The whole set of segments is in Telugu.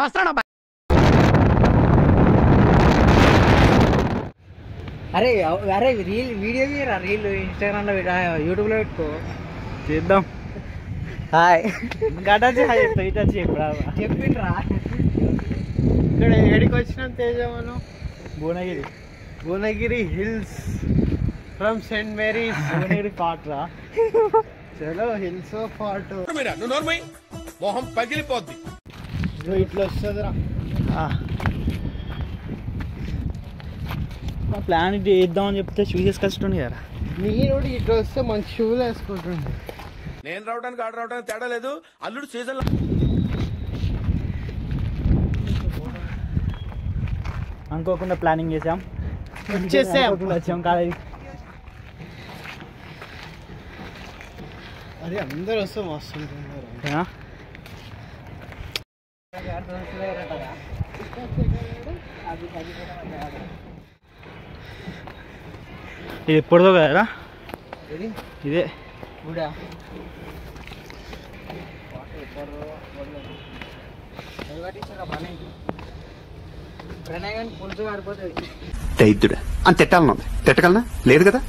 వస్తాను. అరే అరే వీడియో తీయరా, రీల్ ఇన్స్టాగ్రామ్లో యూట్యూబ్లో పెట్టుకో, చేద్దాం. హాయ్ గడ్డ చెప్పిండ్రా. ఇక్కడ ఏడికి వచ్చినాం తేజ మనం? Bhuvanagiri hills from Saint Mary's. Bhuvanagiri part రా. చలో హిల్స్ పార్ట్. మొహం పగిలిపోద్ది. ఇట్లా వస్తుందిరా. మా ప్లాన్ ఇది వేద్దామని చెప్తే షూ తీసుకొచ్చుండే కదా. మీరు ఇట్లా వస్తే మంచి షూలు వేసుకుంటుండే. నేను రావడానికి ఆడ రావడానికి తేడా లేదు. అల్లుడు సీజన్ లో అనుకోకుండా ప్లానింగ్ చేసాం, వచ్చాం కాలేజీ. అరే అందరు వస్తే మస్తు ఉంటున్నారు. ఇది ఎప్పుడుదో కదా ఇదే గుడా. పులుసు కాడిపోతుంది. దైత్యుడా అని తిట్టాలన్నా తిట్టగలనా? లేదు కదా.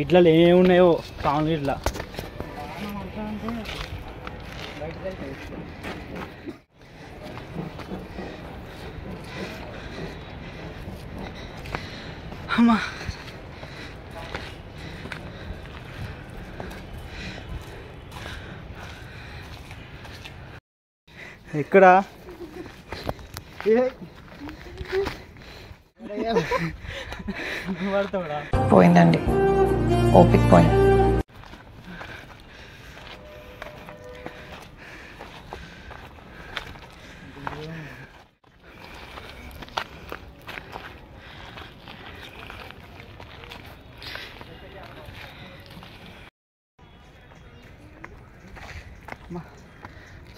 ఇట్లా ఏమున్నాయో సాంగ్ ఇట్లా. అమ్మా ఎక్కడ పోయిందండి, ఓపిక పోయింది.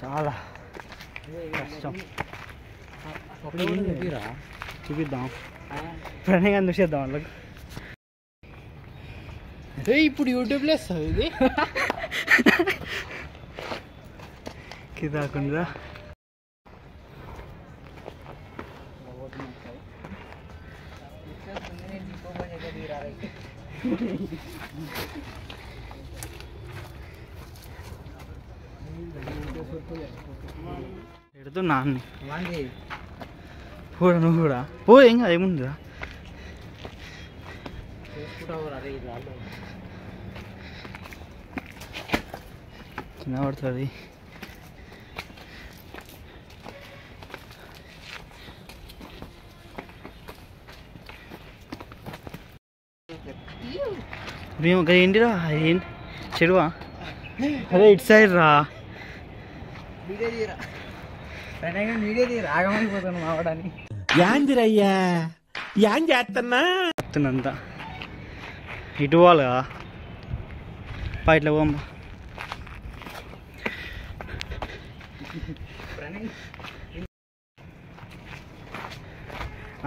చాలా కష్టం. చూపిద్దాం, ప్రణయంగా చూసేద్దాం వాళ్ళకి. ఇప్పుడు యూట్యూబ్లో వస్తుంది ఇది. కిదాకుండా ఎడుతున్నా అన్ని. కూడా నువ్వు కూడా పో, ఏం కాదు, ఏముందిరా. కింద పడుతుంది. మేము ఏంటిరా, ఏంటి చెరువా? అదే ఇటు సైడ్ రా. వీడియో తీరా, వీడియో తీరా, ఆగమైపోతాను మావడాన్ని. యాందిరయ్యా యాం చేస్తున్నా చెప్తున్నంతా ఇటు పోవాలి కదా. ఇట్లా పోమ్మా.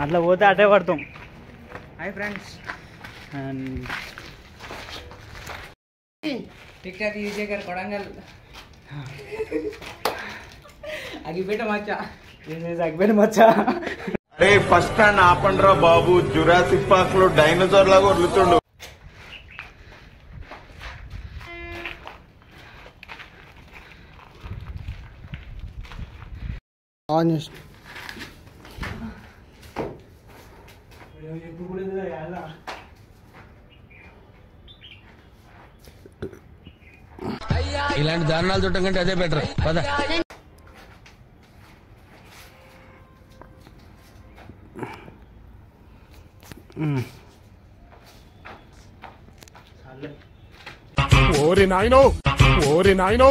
అట్లా పోతే అటే పడతాం. Hi friends, and TikTok యూజే గారు కొడంగల్ అగిపేట మచ్చా. అగ్గిపోయిన మచ్చా. రే ఫస్ట్ స్టాండ్ ఆపండ్రా బాబు, జురాసిక్ పార్క్ లో డైనోసార్ లాగా వదులుతుండు. ఇలాంటి దారుణాలు చూడటం కంటే అదే బెటర్. పద. ఓరి నాయనో, ఓరి నాయనో.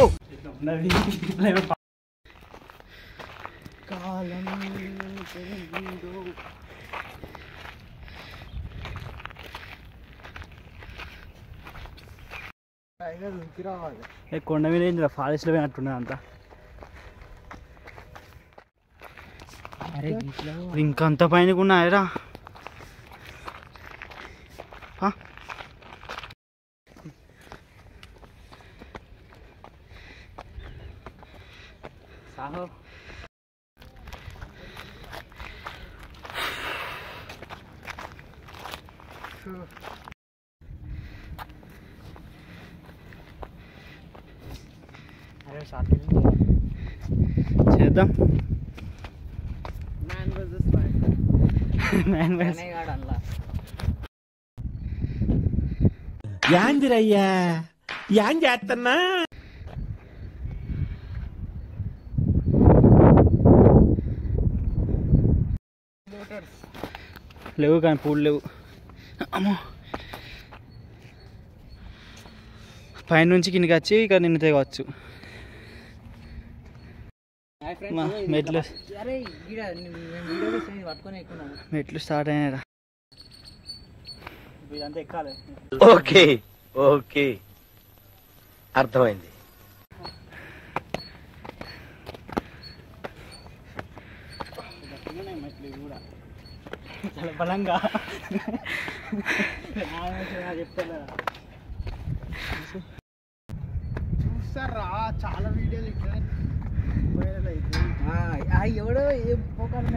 కొండ మీద ఏంటి ఫారెస్ట్లో పోయినట్టున్నది అంతా. ఇంకంత పైన ఉన్నాయరా. సాహో అరే షార్ట్ చేద్దాం. మ్యాన్ వర్సెస్ మ్యాన్ గాడు అలా యాందిరయ్యా యాం చేస్తున్నా లేవు కానీ పూలు లేవు. అమ్మో పైనుంచి కిందకి వచ్చి ఇక నిన్నతే కావచ్చు. మెట్లు అరే వీడియో పట్టుకొని ఎక్కున్నాను. మెట్లు స్టార్ట్ అయినారా? ఇదంతా ఎక్కాలి. ఓకే ఓకే అర్థమైంది. మెట్లు కూడా చాలా బలంగా చెప్తారా చూస్తారా? చాలా వీడియోలు ఇక్కడ ఎవడో ఏ పోకాలి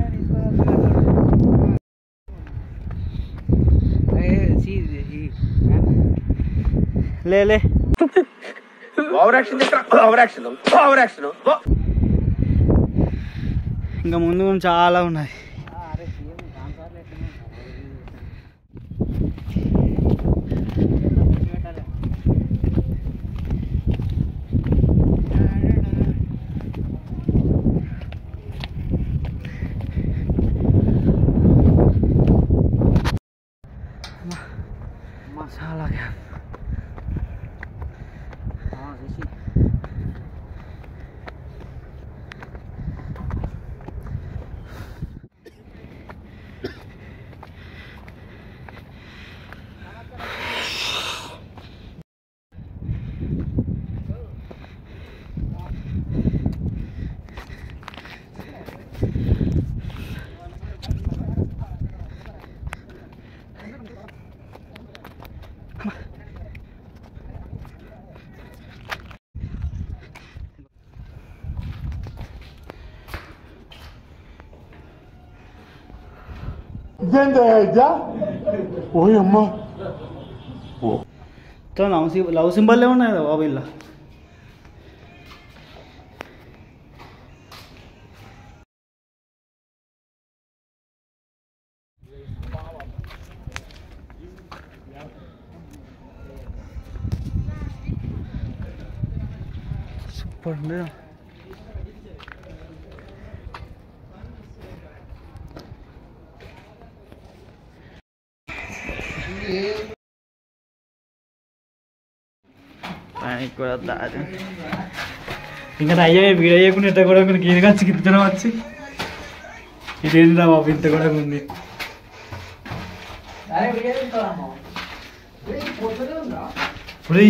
లేలే ఇంకా ముందు చాలా ఉన్నాయి. చాలా లవ్ సింబల్లే ఉన్నాయి కదా బాబు ఇలా. సూపర్ ఉంది. కూడా దారి ఇంకా అయ్యే వీడియో చేయకుండా ఇంత కూడా గీదగా వచ్చి గిద్దరం వచ్చి ఇదేంటిరా బాబు ఇంత కూడా ఉంది. ఇప్పుడు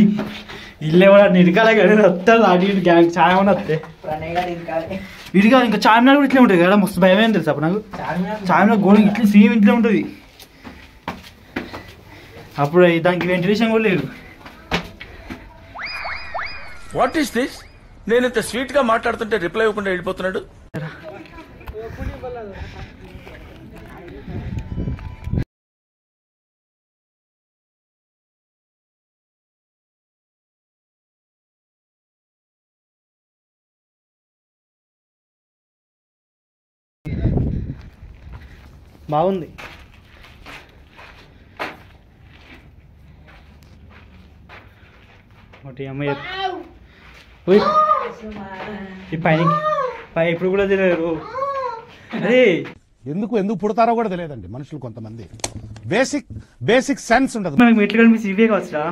ఇల్లే కూడా ఇరకాలే కదా వస్తారు అటు ఇటు గ్యాంగ్ చాలా మంది వస్తాయి. ఇటుగా ఇంకా చార్మినార్ కూడా ఇట్లే ఉంటుంది కదా. మస్తు భయం ఏం తెలుసు అప్పుడు నాకు. చార్మినార్ గోడ ఇట్లా సేమ్ ఇంట్లో ఉంటుంది. అప్పుడు దానికి వెంటిలేషన్ కూడా లేదు. What is this? నేను ఇంత స్వీట్ గా మాట్లాడుతుంటే రిప్లై ఇవ్వకుండా వెళ్ళిపోతున్నాడు. బాగుంది. ఒకటి అమ్మాయి ఈ పైన ఇప్పుడు కూడా తెలియదు. అదే ఎందుకు పుడతారో కూడా తెలియదండి మనుషులు కొంతమంది. బేసిక్ సెన్స్ ఉండదు. మనకి మెట్లు కనిపిస్తే ఇవే కావచ్చురా.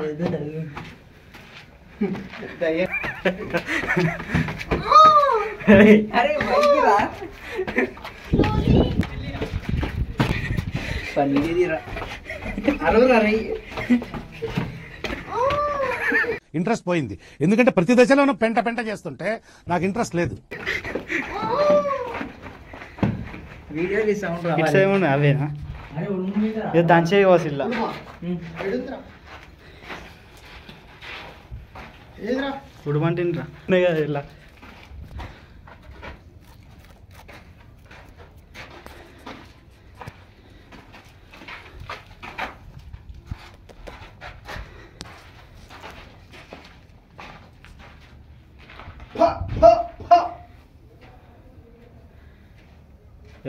ఇంట్రెస్ట్ పోయింది. ఎందుకంటే ప్రతి దశలోనూ పెంట చేస్తుంటే నాకు ఇంట్రెస్ట్ లేదు. అవేనా దాని చేయవచ్చు ఇలా ఉడమంటేరా ఇలా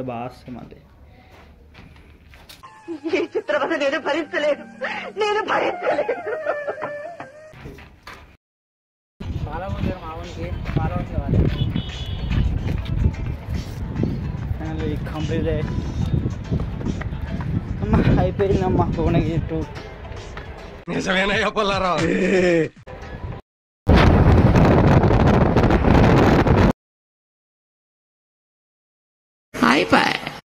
అంటే బాగా వస్తాయి మళ్ళీ. ఫాలోవర్స్ మామూలుకి ఫాలోవర్స్ కావాలి. కంప్లీట్ అమ్మా అయిపోయిందమ్మా భువనగిరి టూర్. నిజమేనయ్యా పుల్లారావు. అయిపోయి